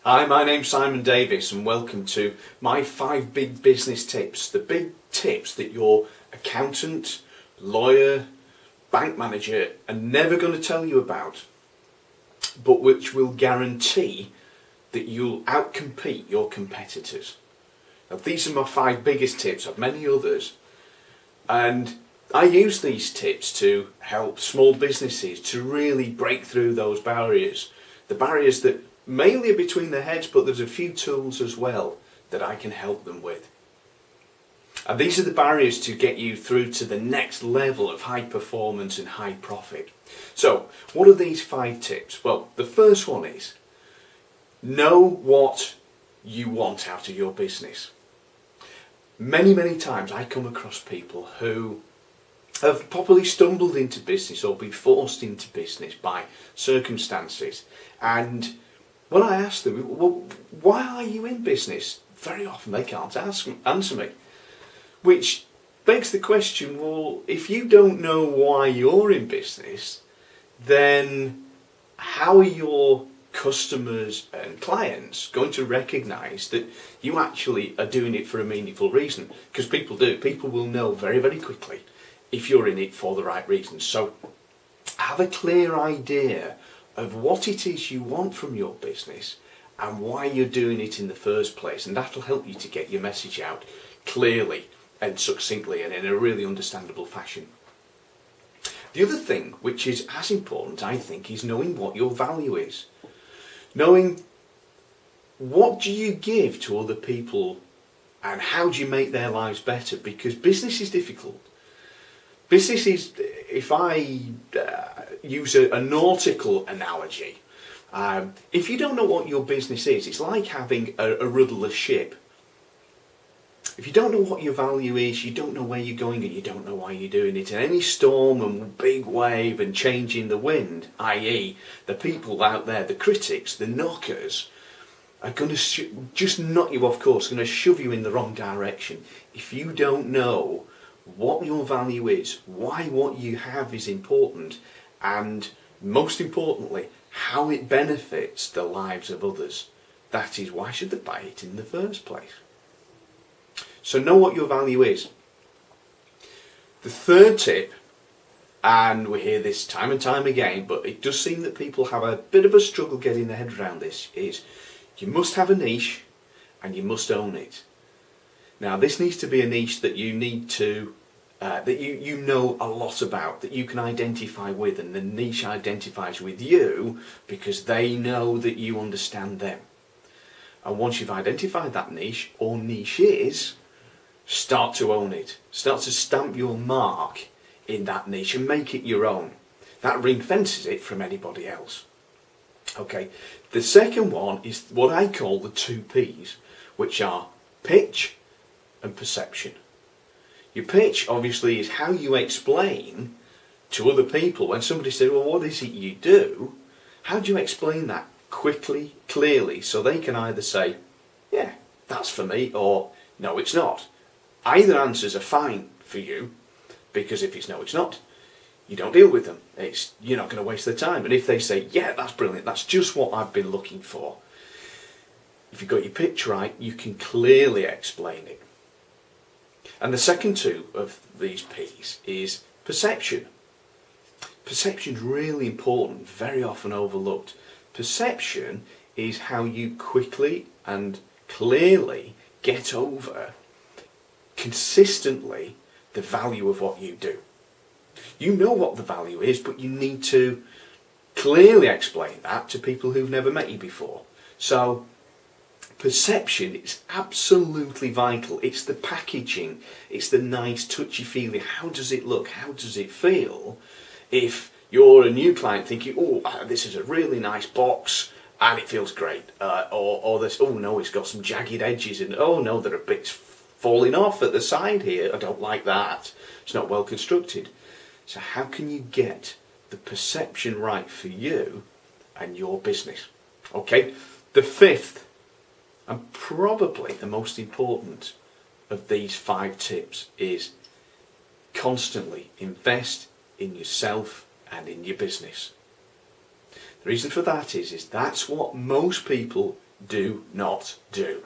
Hi, my name's Simon Davis and welcome to my 5 big business tips. The big tips that your accountant, lawyer, bank manager are never going to tell you about, but which will guarantee that you'll outcompete your competitors. Now, these are my 5 biggest tips. I have many others, and I use these tips to help small businesses to really break through those barriers. The barriers that mainly are between their heads, but there's a few tools as well that I can help them with. And these are the barriers to get you through to the next level of high performance and high profit. So, what are these 5 tips? Well, the first one is know what you want out of your business. Many times I come across people who have probably stumbled into business or been forced into business by circumstances, and when I ask them, well, why are you in business? Very often they can't answer me. Which begs the question, well, if you don't know why you're in business, then how are your customers and clients going to recognise that you actually are doing it for a meaningful reason? Because people do. People will know very quickly if you're in it for the right reasons. So have a clear idea of what it is you want from your business and why you're doing it in the first place, and that'll help you to get your message out clearly and succinctly and in a really understandable fashion. The other thing, which is as important, I think, is knowing what your value is. Knowing what do you give to other people and how do you make their lives better, because business is difficult. Business is, if I use a nautical analogy, if you don't know what your business is, it's like having a rudderless ship. If you don't know what your value is, you don't know where you're going and you don't know why you're doing it. And any storm and big wave and change in the wind, i.e. the people out there, the critics, the knockers, are going to just knock you off course, going to shove you in the wrong direction. If you don't know what your value is, why what you have is important, and most importantly, how it benefits the lives of others, that is, why should they buy it in the first place? So know what your value is. The third tip, and we hear this time and time again, but it does seem that people have a bit of a struggle getting their head around this, is you must have a niche and you must own it. Now, this needs to be a niche that you need to that you know a lot about, that you can identify with, and the niche identifies with you because they know that you understand them. And once you've identified that niche, or niches, start to own it. Start to stamp your mark in that niche and make it your own. That ring fences it from anybody else. Okay, the second one is what I call the 2 P's, which are pitch and perception. Your pitch, obviously, is how you explain to other people when somebody says, well, what is it you do? How do you explain that quickly, clearly, so they can either say, yeah, that's for me, or no, it's not. Either answers are fine for you, because if it's no, it's not, you don't deal with them. You're not going to waste their time. And if they say, yeah, that's brilliant, that's just what I've been looking for, if you've got your pitch right, you can clearly explain it. And the second 2 of these P's is perception. Perception is really important, very often overlooked. Perception is how you quickly and clearly get over consistently the value of what you do. You know what the value is, but you need to clearly explain that to people who've never met you before. So perception is absolutely vital. It's the packaging, it's the nice touchy-feely. How does it look? How does it feel? If you're a new client thinking, oh, this is a really nice box and it feels great, or this, oh no, it's got some jagged edges, and oh no, there are bits falling off at the side here, I don't like that, it's not well constructed. So how can you get the perception right for you and your business? Okay, the 5th and probably the most important of these 5 tips is constantly invest in yourself and in your business. The reason for that is that's what most people do not do.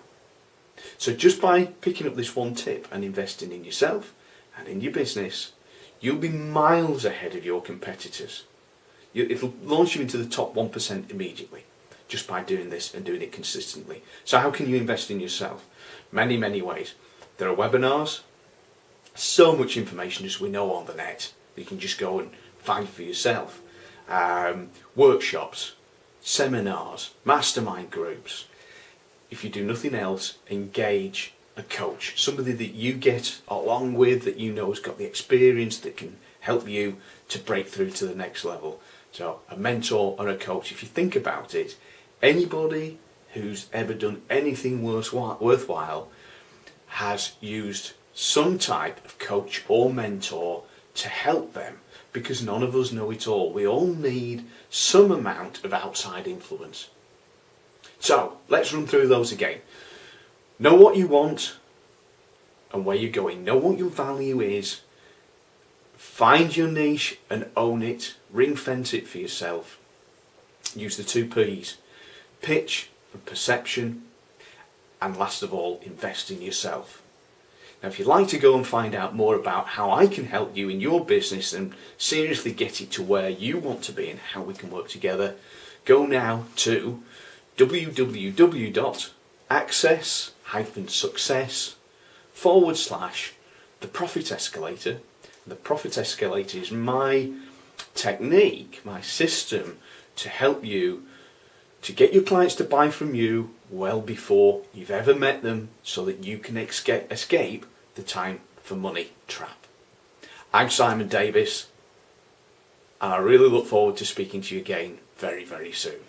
So just by picking up this one tip and investing in yourself and in your business, you'll be miles ahead of your competitors. It'll launch you into the top 1% immediately, just by doing this and doing it consistently. So how can you invest in yourself? Many, many ways. There are webinars, so much information as we know on the net. You can just go and find for yourself. Workshops, seminars, mastermind groups. If you do nothing else, engage a coach, somebody that you get along with, that you know has got the experience, that can help you to break through to the next level. So a mentor or a coach. If you think about it, anybody who's ever done anything worthwhile has used some type of coach or mentor to help them, because none of us know it all. We all need some amount of outside influence. So let's run through those again. Know what you want and where you're going. Know what your value is. Find your niche and own it. Ring fence it for yourself. Use the 2 P's. Pitch and perception. And last of all, invest in yourself. Now, if you'd like to go and find out more about how I can help you in your business and seriously get it to where you want to be and how we can work together, go now to www.access-success/the Profit Escalator. The Profit Escalator is my technique, my system to help you to get your clients to buy from you well before you've ever met them, so that you can escape the time for money trap. I'm Simon Davis, and I really look forward to speaking to you again very, very soon.